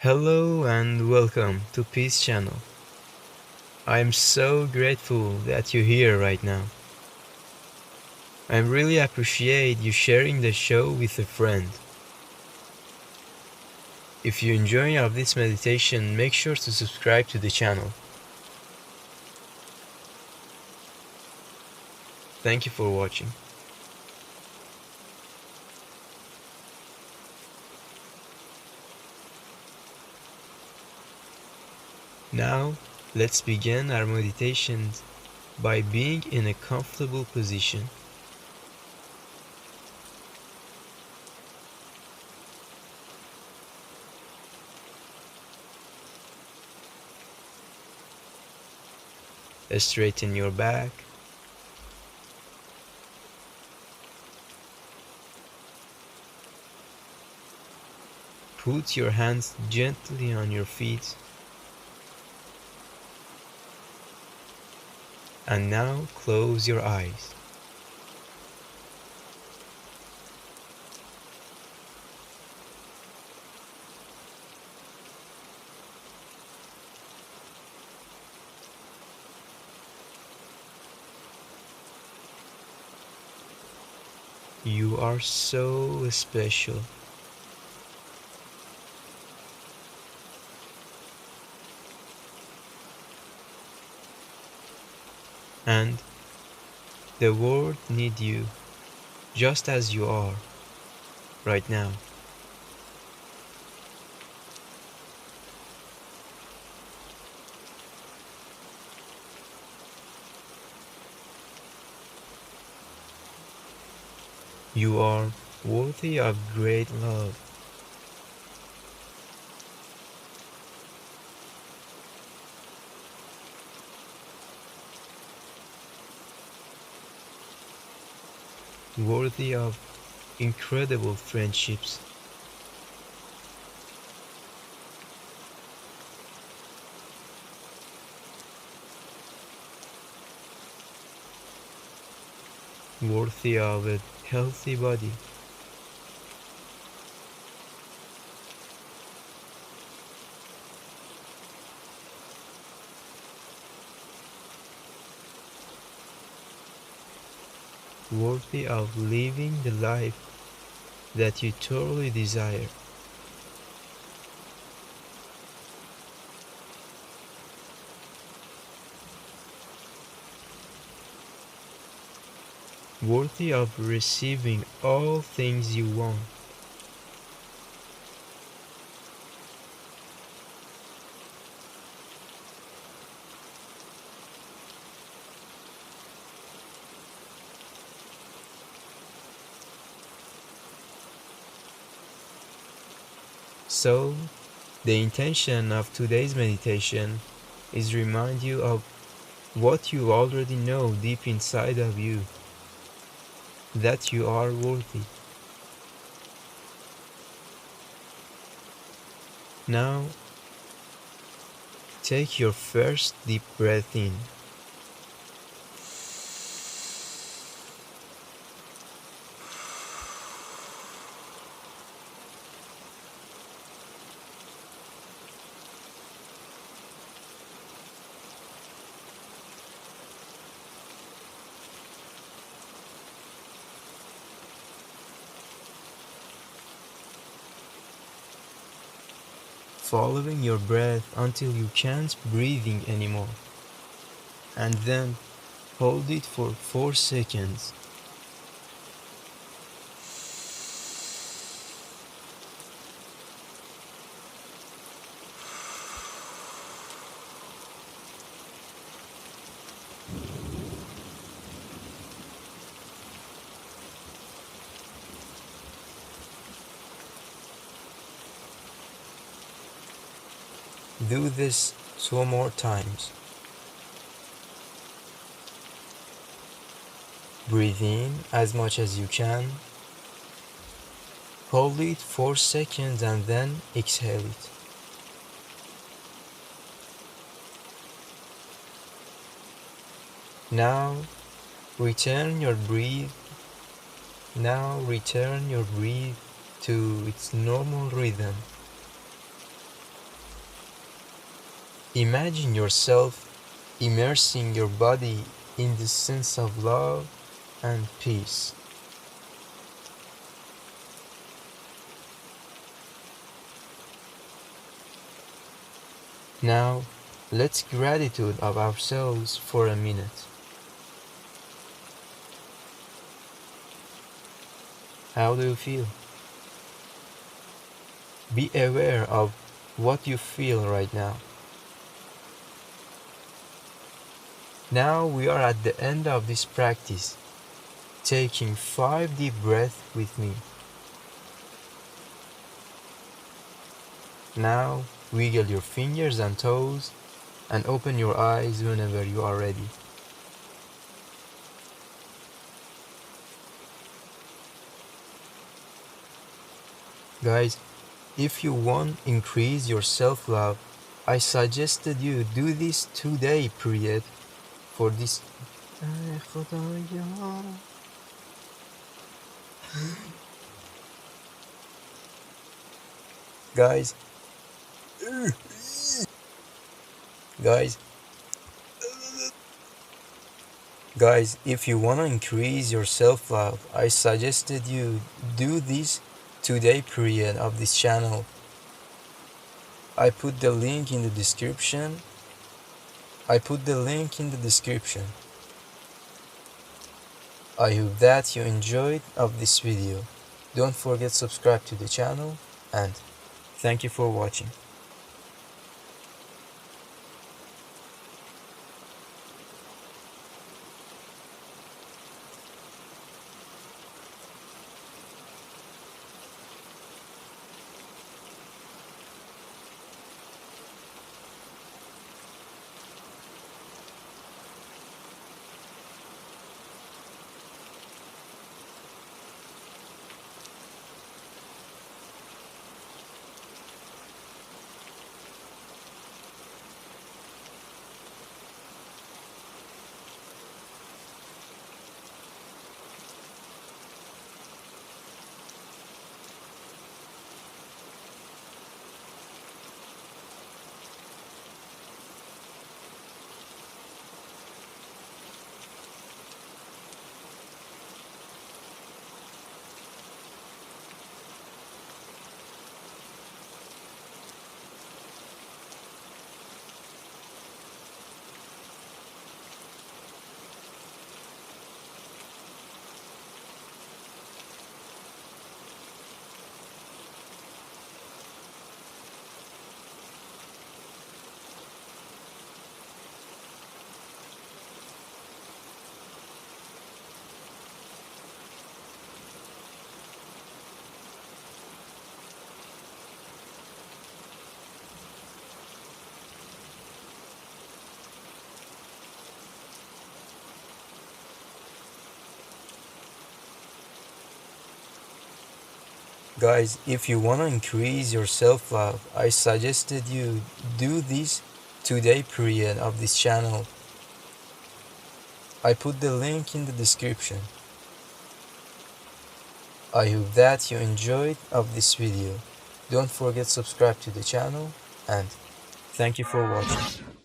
Hello and welcome to Peace Channel. I'm so grateful that you're here right now. I really appreciate you sharing the show with a friend. If you enjoy this meditation, make sure to subscribe to the channel. Thank you for watching. Now, let's begin our meditations by being in a comfortable position. Straighten your back. Put your hands gently on your feet. And now close your eyes. You are so special. And the world needs you just as you are right now. You are worthy of great love. Worthy of incredible friendships. Worthy of a healthy body. Worthy of living the life that you totally desire. Worthy of receiving all things you want. So, the intention of today's meditation is remind you of what you already know deep inside of you, that you are worthy. Now, take your first deep breath in. Following your breath until you can't breathing anymore. And then hold it for 4 seconds. Do this 2 more times. Breathe in as much as you can. Hold it 4 seconds and then exhale it. Now return your breath. Return your breath to its normal rhythm. Imagine yourself immersing your body in the sense of love and peace. Now, let's gratitude of ourselves for a minute. How do you feel? Be aware of what you feel right now. Now we are at the end of this practice, taking 5 deep breaths with me. Now wiggle your fingers and toes and open your eyes whenever you are ready. Guys, if you want to increase your self-love, I suggested you do this 2-day period for this. Guys, guys, guys, if you want to increase your self-love, I suggested you do this 2-day period of this channel. I put the link in the description. I hope that you enjoyed of this video. Don't forget subscribe to the channel and thank you for watching. Guys, if you want to increase your self-love, I suggested you do this 2-day period of this channel. I put the link in the description. I hope that you enjoyed of this video. Don't forget subscribe to the channel and thank you for watching.